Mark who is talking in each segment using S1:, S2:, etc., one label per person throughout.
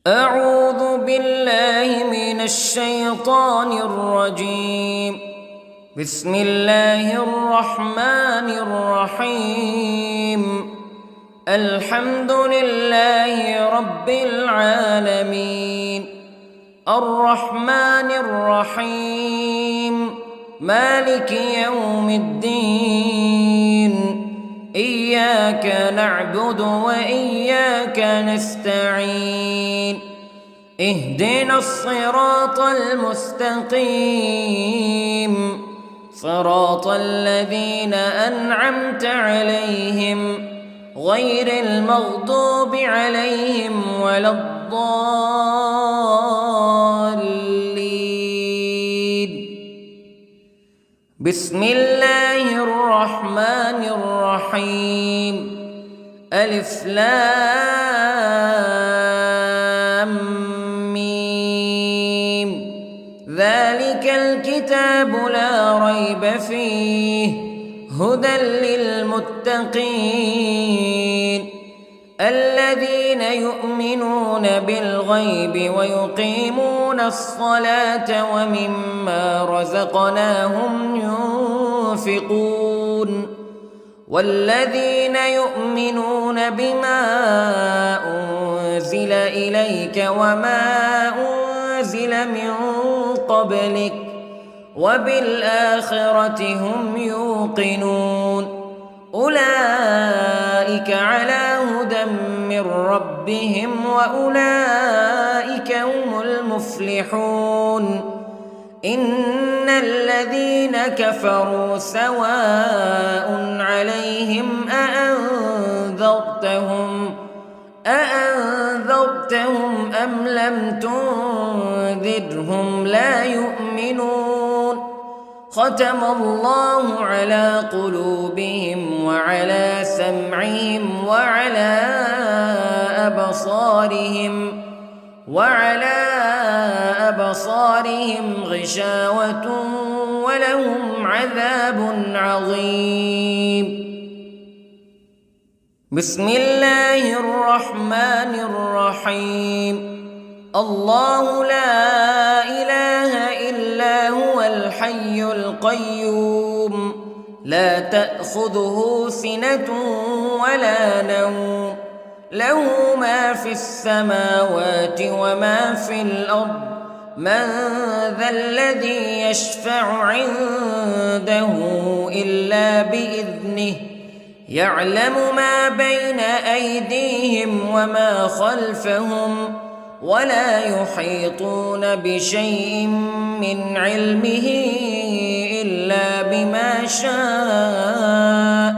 S1: أعوذ بالله من الشيطان الرجيم. بسم الله الرحمن الرحيم. الحمد لله رب العالمين، الرحمن الرحيم، مالك يوم الدين. إياك نعبد وإياك نستعين. اهدنا الصراط المستقيم، صراط الذين أنعمت عليهم غير المغضوب عليهم ولا الضالين. بسم الله الرحمن الرحيم. ألف لام ميم. ذلك الكتاب لا ريب فيه هدى للمتقين الذين يؤمنون بالغيب ويقيمون الصلاة ومما رزقناهم ينفقون والذين يؤمنون بما أنزل إليك وما أنزل من قبلك وبالآخرة هم يوقنون. أولئك على هدى من ربهم وأولئك هم المفلحون. إن الذين كفروا سواء عليهم أأنذرتهم أم لم تنذرهم لا يؤمنون. ختم الله على قلوبهم وعلى سمعهم وعلى أبصارهم غشاوة ولهم عذاب عظيم. بسم الله الرحمن الرحيم. الله لا إله إلا هو الحي القيوم لا تأخذه سنة ولا نوم له ما في السماوات وما في الأرض. من ذا الذي يشفع عنده إلا بإذنه يعلم ما بين أيديهم وما خلفهم ولا يحيطون بشيء من علمه إلا بما شاء.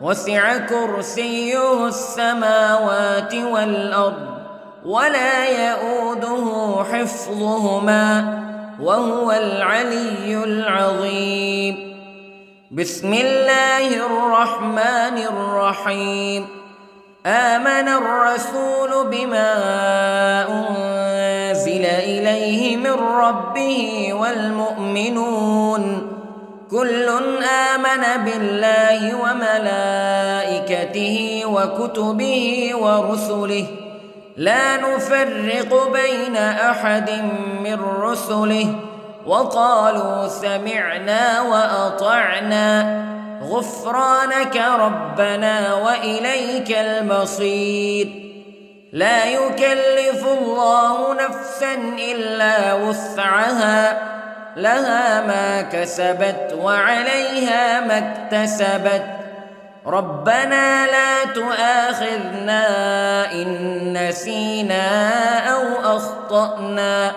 S1: وسع كرسيه السماوات والأرض ولا يؤوده حفظهما وهو العلي العظيم. بسم الله الرحمن الرحيم. آمن الرسول بما أنزل إليه من ربه والمؤمنون كل آمن بالله وملائكته وكتبه ورسله لا نفرق بين أحد من رسله وقالوا سمعنا وأطعنا غفرانك ربنا وإليك المصير. لا يكلف الله نفسا إلا وسعها لها ما كسبت وعليها ما اكتسبت. ربنا لا تؤاخذنا إن نسينا أو أخطأنا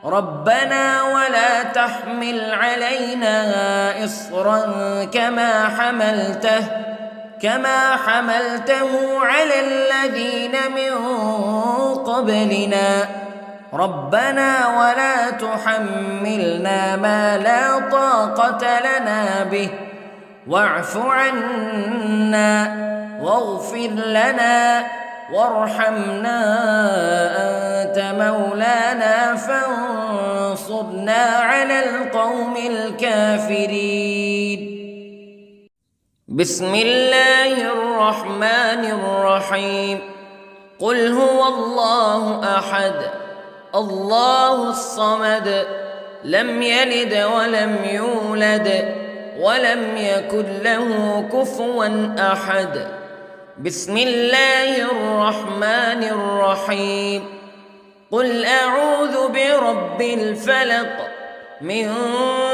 S1: ربنا ولا تحمل علينا إصرا كما حملته على الذين من قبلنا ربنا ولا تحملنا ما لا طاقة لنا به واعف عنا واغفر لنا وارحمنا أنت مولانا فانصرنا على القوم الكافرين. بسم الله الرحمن الرحيم. قل هو الله أحد الله الصمد لم يلد ولم يولد ولم يكن له كفوا أحد. بسم الله الرحمن الرحيم. قل أعوذ برب الفلق من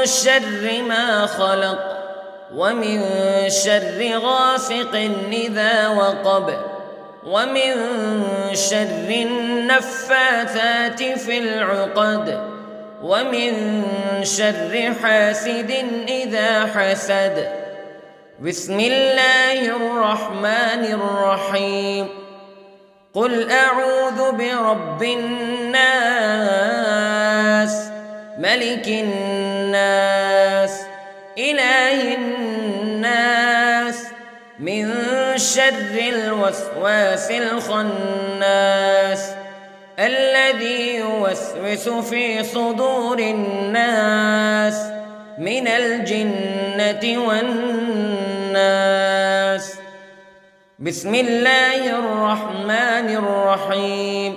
S1: شر ما خلق ومن شر غاسق إذا وقب ومن شر النفاثات في العقد ومن شر حاسد إذا حسد. بسم الله الرحمن الرحيم. قل أعوذ برب الناس ملك الناس إله الناس من شر الوسواس الخناس الذي يوسوس في صدور الناس من الجنة والناس. بسم الله الرحمن الرحيم.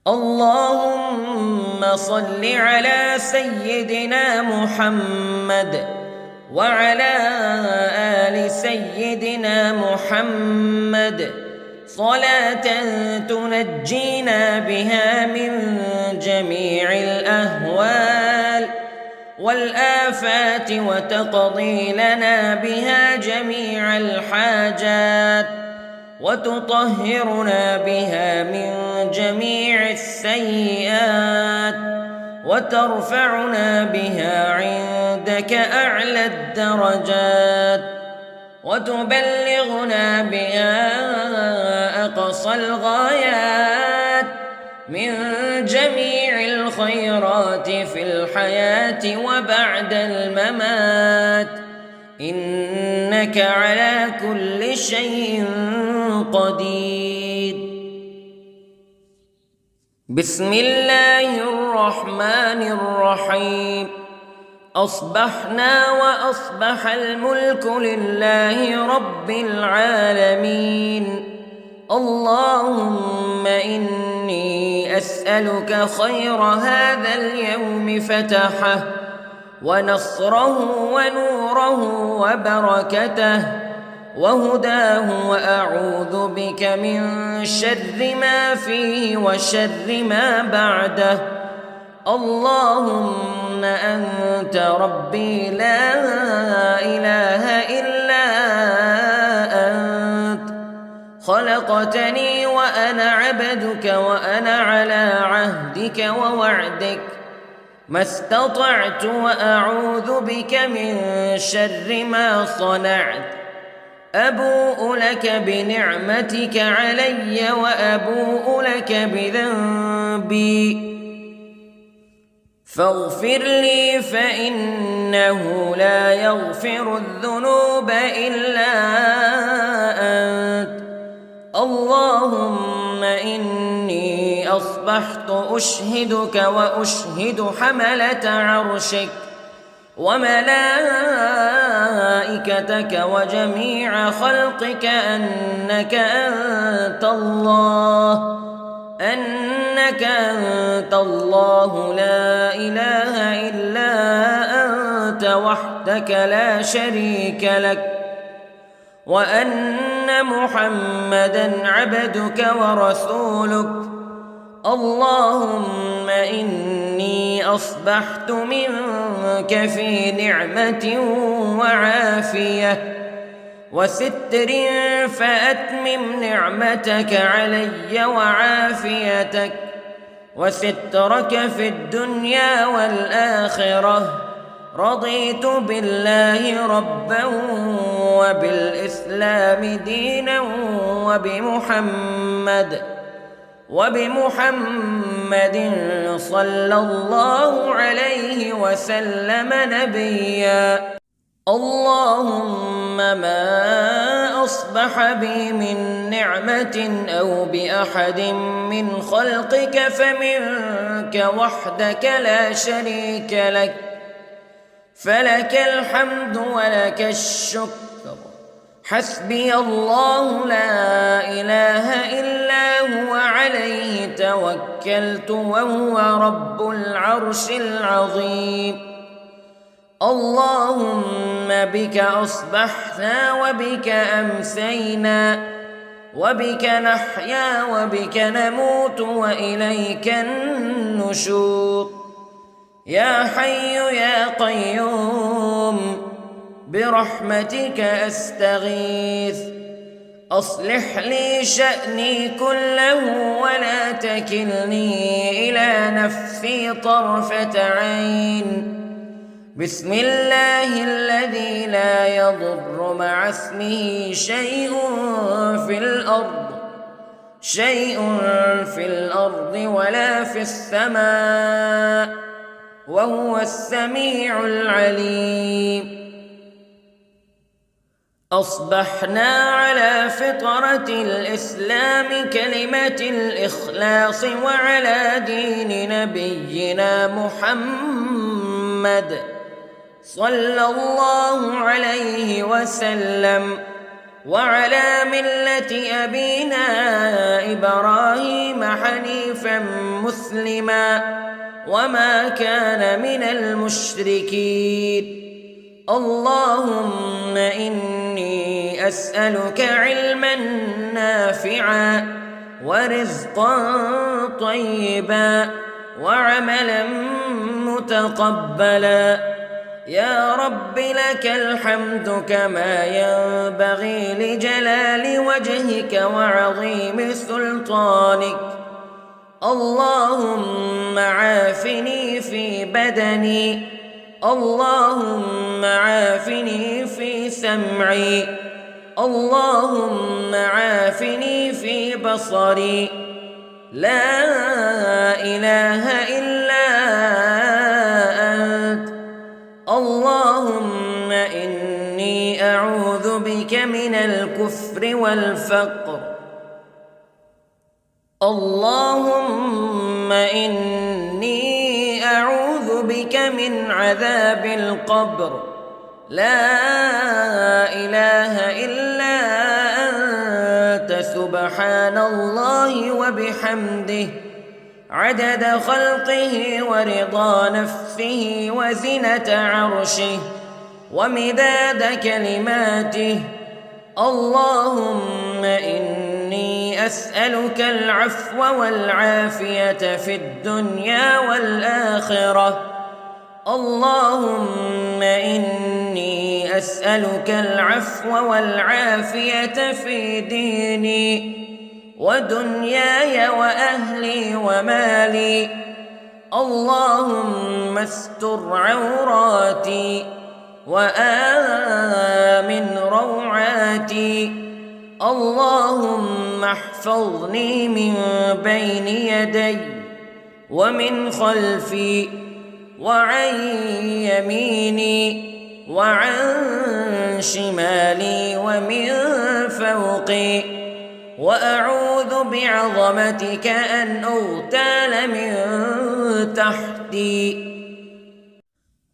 S1: اللهم صل على سيدنا محمد وعلى آل سيدنا محمد صلاة تنجينا بها من جميع الأهوال والآفات وتقضي لنا بها جميع الحاجات وتطهرنا بها من جميع السيئات وترفعنا بها عندك أعلى الدرجات وتبلغنا بها أقصى الغايات من جميع الخيرات في الحياة وبعد الممات إنك على كل شيء قدير. بسم الله الرحمن الرحيم. أصبحنا وأصبح الملك لله رب العالمين. اللهم إني أسألك خير هذا اليوم فتحه ونصره ونوره وبركته وهداه وأعوذ بك من شر ما فيه وشر ما بعده. اللهم أنت ربي لا إله إلا أنت خلقتني وأنا عبدك وأنا على عهدك ووعدك ما استطعت وأعوذ بك من شر ما صنعت. أبوء لك بنعمتك علي وأبوء لك بذنبي فاغفر لي فإنه لا يغفر الذنوب إلا أنت. اللهم إني أصبحت أشهدك وأشهد حملة عرشك وملائكتك وجميع خلقك أنك أنت الله لا إله إلا أنت وحدك لا شريك لك وأن محمدًا عبدك ورسولك. اللهم إني أصبحت منك في نعمة وعافية وستر فأتمم نعمتك علي وعافيتك وسترك في الدنيا والآخرة. رضيت بالله ربا وبالإسلام دينا وبمحمد صلى الله عليه وسلم نبيا. اللهم ما أصبح بي من نعمة أو بأحد من خلقك فمنك وحدك لا شريك لك فلك الحمد ولك الشكر حسبي الله لا إله إلا هو عليه توكلت وهو رب العرش العظيم. اللهم بك أصبحنا وبك أمسينا وبك نحيا وبك نموت وإليك النشور. يا حي يا قيوم برحمتك أستغيث، أصلح لي شأني كله ولا تكلني إلى نفسي طرفة عين. بسم الله الذي لا يضر مع اسمه شيء في الأرض ولا في السماء وهو السميع العليم. أصبحنا على فطرة الإسلام كلمة الإخلاص وعلى دين نبينا محمد صلى الله عليه وسلم وعلى ملة أبينا إبراهيم حنيفا مسلما وما كان من المشركين. اللهم إني أسألك علما نافعا ورزقا طيبا وعملا متقبلا. يا رب لك الحمد كما ينبغي لجلال وجهك وعظيم سلطانك. اللهم عافني في بدني، اللهم عافني في سمعي، اللهم عافني في بصري. لا إله إلا أنت. اللهم إني أعوذ بك من الكفر والفقر. اللهم إني أعوذ بك من عذاب القبر. لا إله إلا أنت سبحان الله وبحمده عدد خلقه ورضا نفسه وزنة عرشه ومداد كلماته. اللهم إني أسألك العفو والعافية في الدنيا والآخرة. اللهم إني أسألك العفو والعافية في ديني ودنياي وأهلي ومالي. اللهم استر عوراتي وآمن روعاتي. اللهم احفظني من بين يدي ومن خلفي وعن يميني وعن شمالي ومن فوقي، وأعوذ بعظمتك أن أغتال من تحتي.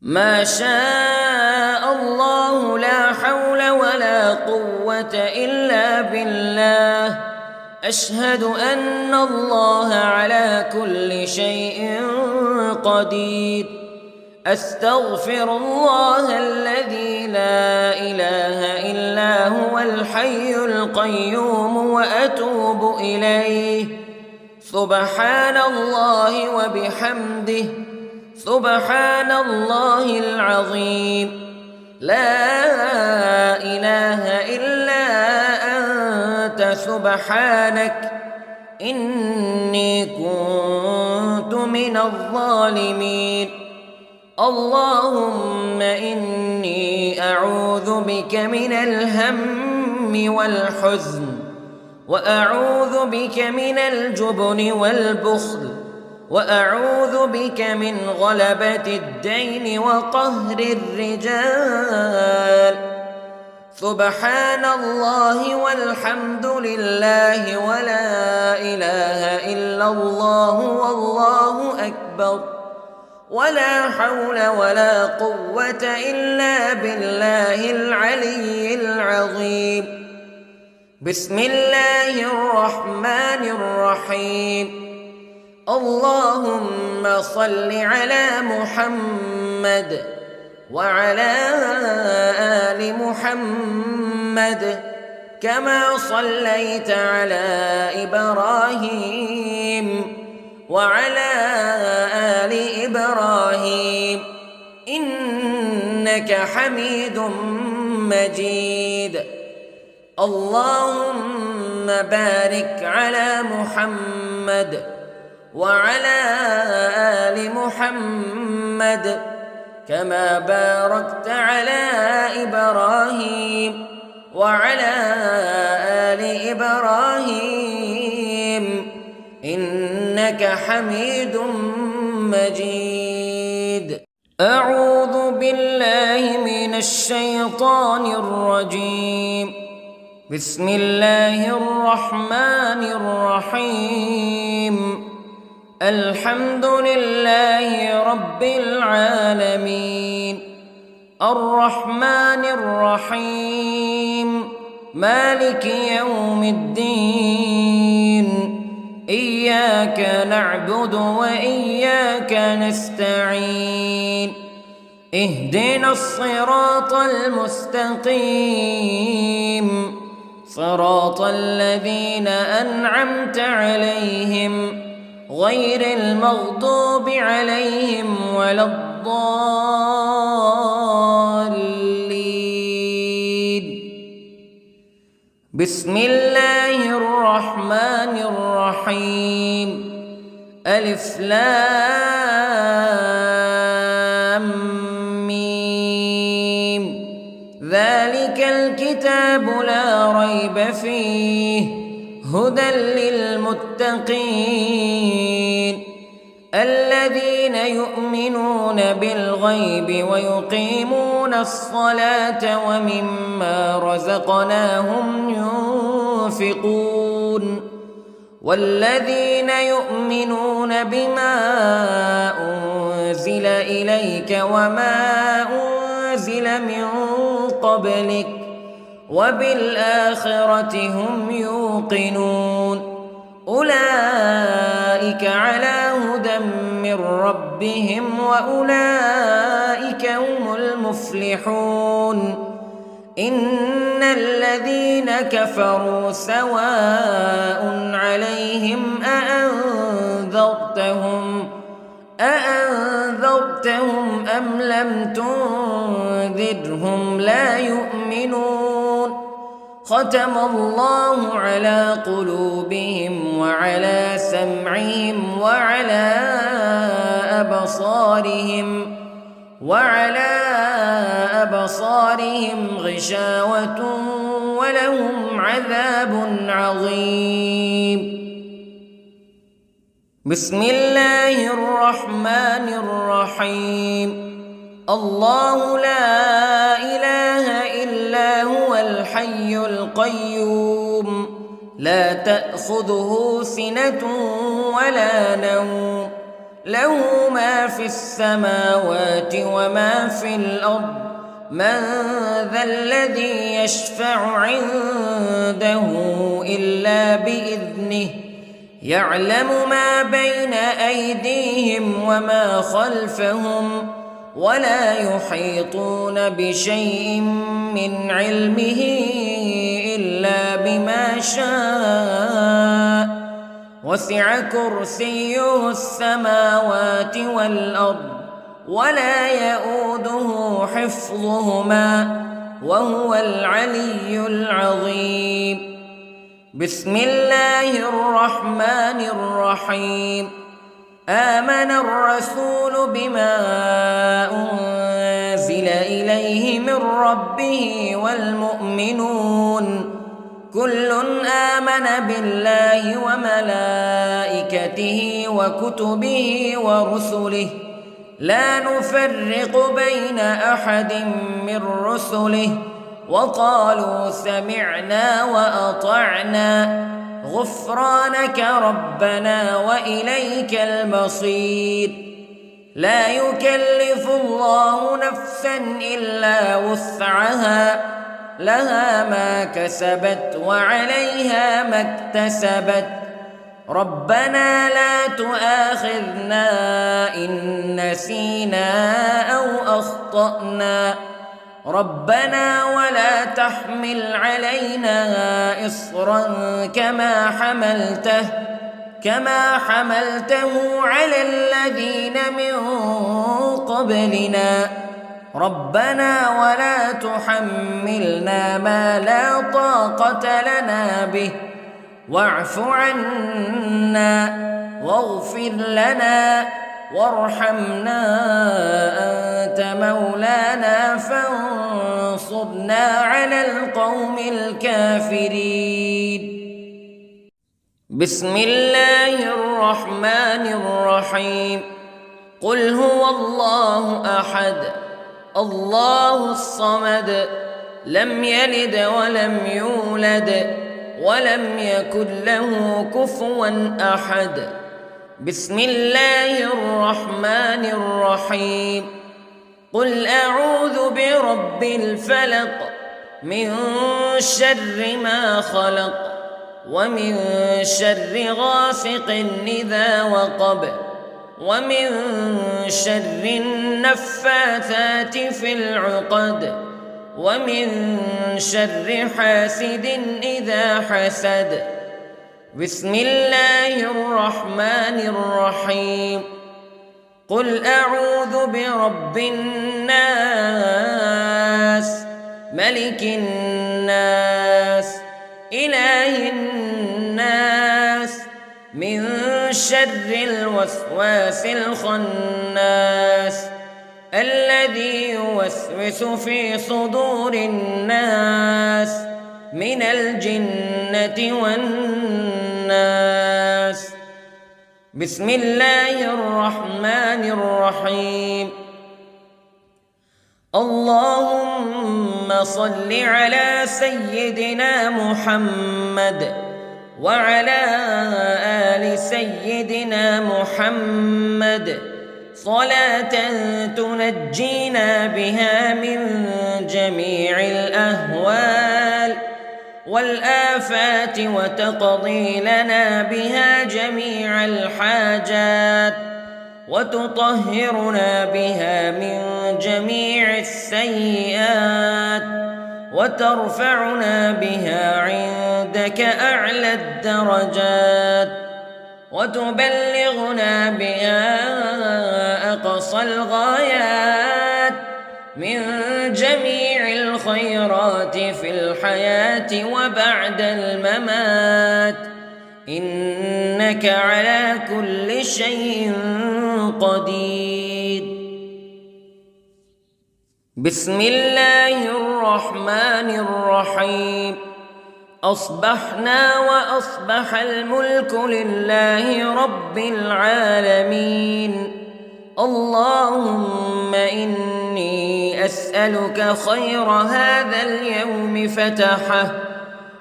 S1: ما شاء الله لا حول ولا قوة إلا بالله. أشهد أن الله على كل شيء قدير. أستغفر الله الذي لا إله إلا هو الحي القيوم وأتوب إليه. سبحان الله وبحمده سبحان الله العظيم. لا إله إلا أنت سبحانك إني كنت من الظالمين. اللهم إني أعوذ بك من الهم والحزن، وأعوذ بك من الجبن والبخل، وأعوذ بك من غلبة الدين وقهر الرجال. سبحان الله والحمد لله ولا إله إلا الله والله أكبر. ولا حول ولا قوة إلا بالله العلي العظيم. بسم الله الرحمن الرحيم. اللهم صل على محمد وعلى آل محمد كما صليت على إبراهيم وعلى آل إبراهيم إنك حميد مجيد. اللهم بارك على محمد وعلى آل محمد كما باركت على إبراهيم وعلى آل إبراهيم إنك حميد مجيد. أعوذ بالله من الشيطان الرجيم. بسم الله الرحمن الرحيم. الحمد لله رب العالمين الرحمن الرحيم مالك يوم الدين إياك نعبد وإياك نستعين اهدنا الصراط المستقيم صراط الذين أنعمت عليهم غير المغضوب عليهم ولا الضالين. بسم الله الرحمن الرحيم. ألف لام ميم. ذلك الكتاب لا ريب فيه هدى للمتقين الذين يؤمنون بالغيب ويقيمون الصلاة ومما رزقناهم ينفقون والذين يؤمنون بما أنزل إليك وما أنزل من قبلك وبالآخرة هم يوقنون أولئك على هدى من ربهم وأولئك هم المفلحون. إن الذين كفروا سواء عليهم أأنذرتهم أم لم تنذرهم لا يؤمنون. ختم الله على قلوبهم وعلى سمعهم وعلى أبصارهم غشاوة ولهم عذاب عظيم. بسم الله الرحمن الرحيم. الله لا إله إلا هو الحي القيوم لا تأخذه سنة ولا نوم له ما في السماوات وما في الأرض من ذا الذي يشفع عنده إلا بإذنه يعلم ما بين أيديهم وما خلفهم ولا يحيطون بشيء من علمه إلا بما شاء وسع كرسيه السماوات والأرض ولا يؤوده حفظهما وهو العلي العظيم. بسم الله الرحمن الرحيم. آمن الرسول بما أنزل إليه من ربه والمؤمنون كل آمن بالله وملائكته وكتبه ورسله لا نفرق بين أحد من رسله وقالوا سمعنا وأطعنا غفرانك ربنا وإليك المصير. لا يكلف الله نفسا إلا وسعها لها ما كسبت وعليها ما اكتسبت ربنا لا تؤاخذنا إن نسينا أو أخطأنا ربنا ولا تحمل علينا إصرا كما حملته على الذين من قبلنا ربنا ولا تحملنا ما لا طاقة لنا به واعف عنا واغفر لنا وارحمنا أنت مولانا فانصرنا على القوم الكافرين. بسم الله الرحمن الرحيم. قل هو الله أحد الله الصمد لم يلد ولم يولد ولم يكن له كفوا أحد. بسم الله الرحمن الرحيم. قل أعوذ برب الفلق من شر ما خلق ومن شر غاسق إذا وقب ومن شر النفاثات في العقد ومن شر حاسد إذا حسد. بسم الله الرحمن الرحيم. قل أعوذ برب الناس ملك الناس إله الناس من شر الوسواس الخناس الذي يوسوس في صدور الناس من الجنة والناس. بسم الله الرحمن الرحيم. اللهم صل على سيدنا محمد وعلى آل سيدنا محمد صلاة تنجينا بها من جميع الأهوال والآفات وتقضي لنا بها جميع الحاجات وتطهرنا بها من جميع السيئات وترفعنا بها عندك أعلى الدرجات وتبلغنا بها أقصى الغايات من جميع الخيرات في الحياة وبعد الممات إنك على كل شيء قدير. بسم الله الرحمن الرحيم. أصبحنا وأصبح الملك لله رب العالمين. اللهم إني أسألك خير هذا اليوم فتحه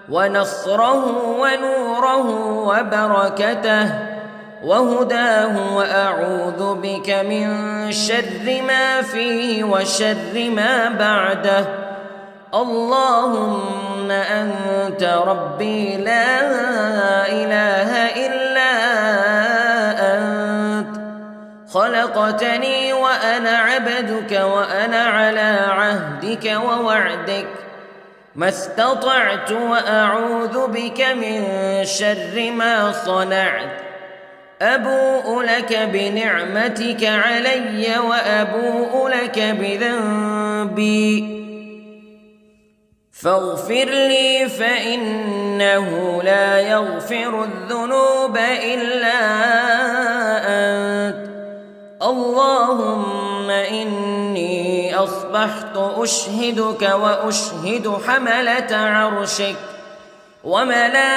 S1: ونصره ونوره وبركته وهداه وأعوذ بك من شر ما فيه وشر ما بعده. اللهم أنت ربي لا إله إلا أنت خلقتني وأنا عبدك وأنا على عهدك ووعدك ما استطعت وأعوذ بك من شر ما صنعت. أبوء لك بنعمتك علي وأبوء لك بذنبي فاغفر لي فإنه لا يغفر الذنوب إلا أنت. اللهم إني أصبحت أشهدك وأشهد حملة عرشك وملائكتك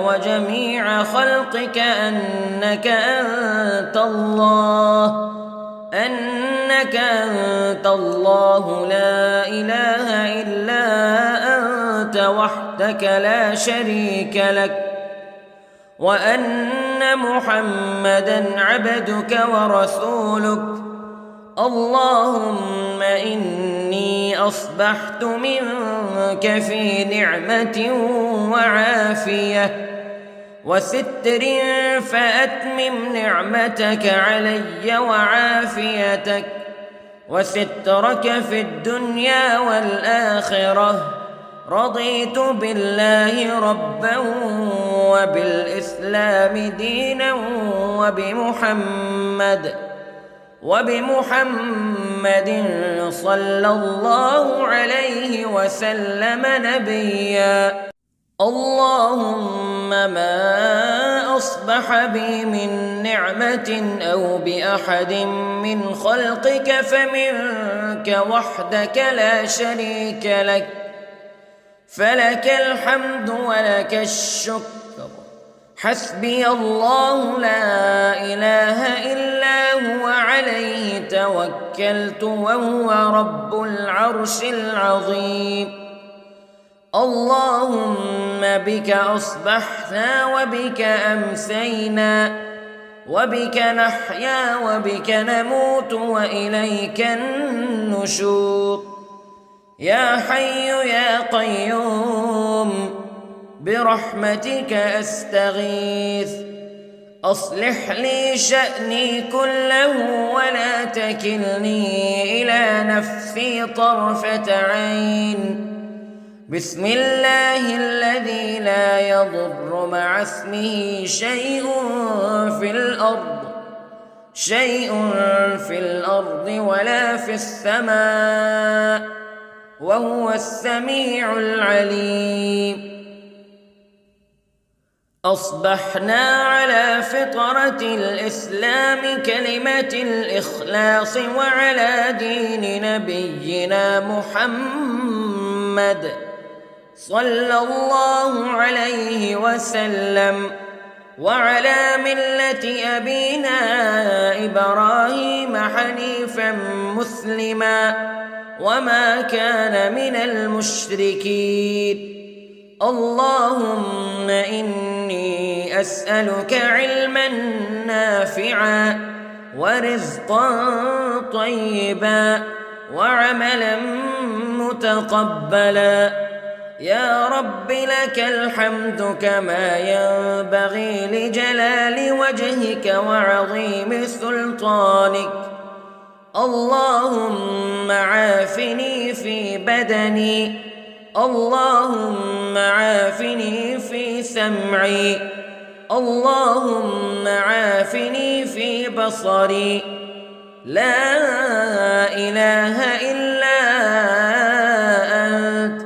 S1: وجميع خلقك أنك أنت الله لا إله إلا أنت وحدك لا شريك لك وأن أن محمدًا عبدك ورسولك. اللهم إني أصبحت منك في نعمة وعافية وستر، فأتمم نعمتك علي وعافيتك وسترك في الدنيا والآخرة. رضيت بالله ربًا وبالإسلام دينًا وبمحمد صلى الله عليه وسلم نبيًا. اللهم ما أصبح بي من نعمة أو بأحد من خلقك فمنك وحدك لا شريك لك، فلك الحمد ولك الشكر. حسبي الله لا إله إلا هو، عليه توكلت وهو رب العرش العظيم. اللهم بك أصبحنا وبك أمسينا وبك نحيا وبك نموت وإليك النشور. يا حي يا قيوم برحمتك أستغيث، أصلح لي شأني كله ولا تكلني إلى نفسي طرفة عين. بسم الله الذي لا يضر مع اسمه شيء في الأرض ولا في السماء، وهو السميع العليم. أصبحنا على فطرة الإسلام كلمة الإخلاص وعلى دين نبينا محمد صلى الله عليه وسلم، وعلى ملة أبينا إبراهيم حنيفا مسلما وما كان من المشركين. اللهم إني أسألك علما نافعا ورزقا طيبا وعملا متقبلا. يا رب لك الحمد كما ينبغي لجلال وجهك وعظيم سلطانك. اللهم عافني في بدني، اللهم عافني في سمعي، اللهم عافني في بصري. لا إله إلا أنت.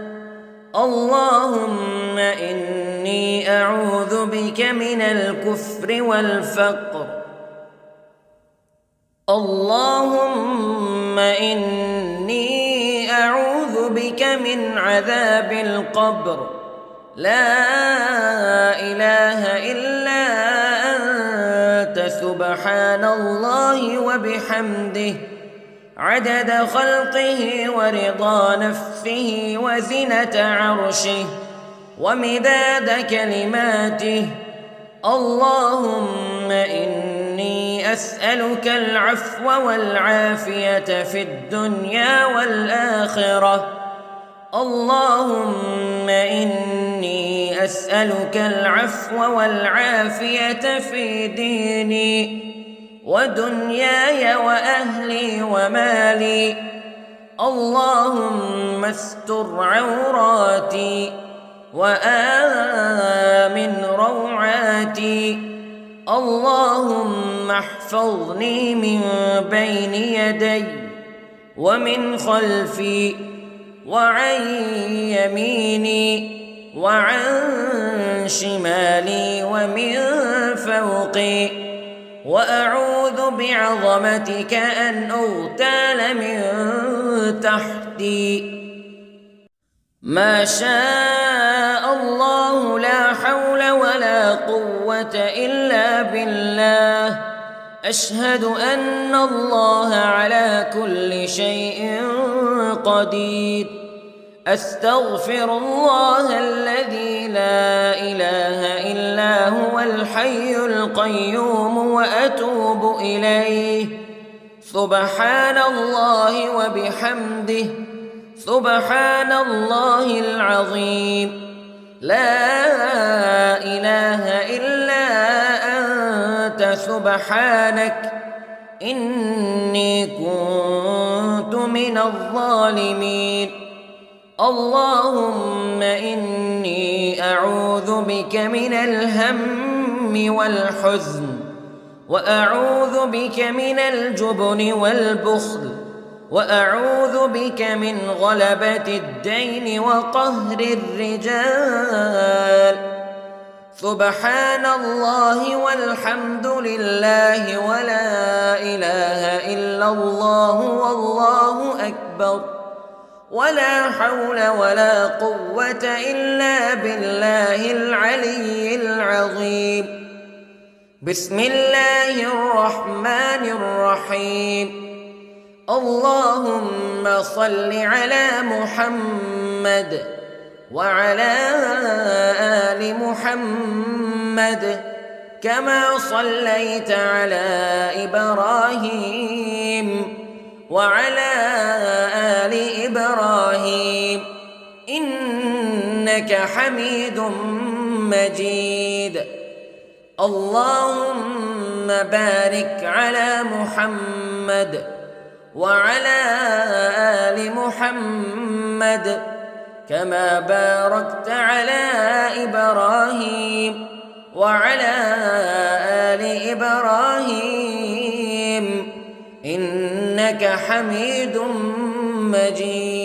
S1: اللهم إني أعوذ بك من الكفر والفقر. اللهم إني أعوذ بك من عذاب القبر. لا إله إلا أنت، سبحان الله وبحمده، عدد خلقه ورضا نفسه وزنة عرشه ومداد كلماته. اللهم إني أسألك العفو والعافية في الدنيا والآخرة. اللهم إني أسألك العفو والعافية في ديني ودنياي وأهلي ومالي. اللهم استر عوراتي وآمن روعاتي. اللهم احفظني من بين يدي ومن خلفي وعن يميني وعن شمالي ومن فوقي، وأعوذ بعظمتك أن أغتال من تحتي. ما شاء الله، لا حول ولا قوة إلا بالله. أشهد أن الله على كل شيء قدير. أستغفر الله الذي لا إله إلا هو الحي القيوم وأتوب إليه. سبحان الله وبحمده، سبحان الله العظيم. لا إله إلا أنت سبحانك إني كنت من الظالمين. اللهم إني أعوذ بك من الهم والحزن، وأعوذ بك من الجبن والبخل، وأعوذ بك من غلبة الدين وقهر الرجال. سبحان الله والحمد لله ولا إله إلا الله والله أكبر، ولا حول ولا قوة إلا بالله العلي العظيم. بسم الله الرحمن الرحيم. اللهم صل على محمد وعلى آل محمد كما صليت على إبراهيم وعلى آل إبراهيم إنك حميد مجيد. اللهم بارك على محمد وعلى آل محمد كما باركت على إبراهيم وعلى آل إبراهيم إنك حميد مجيد.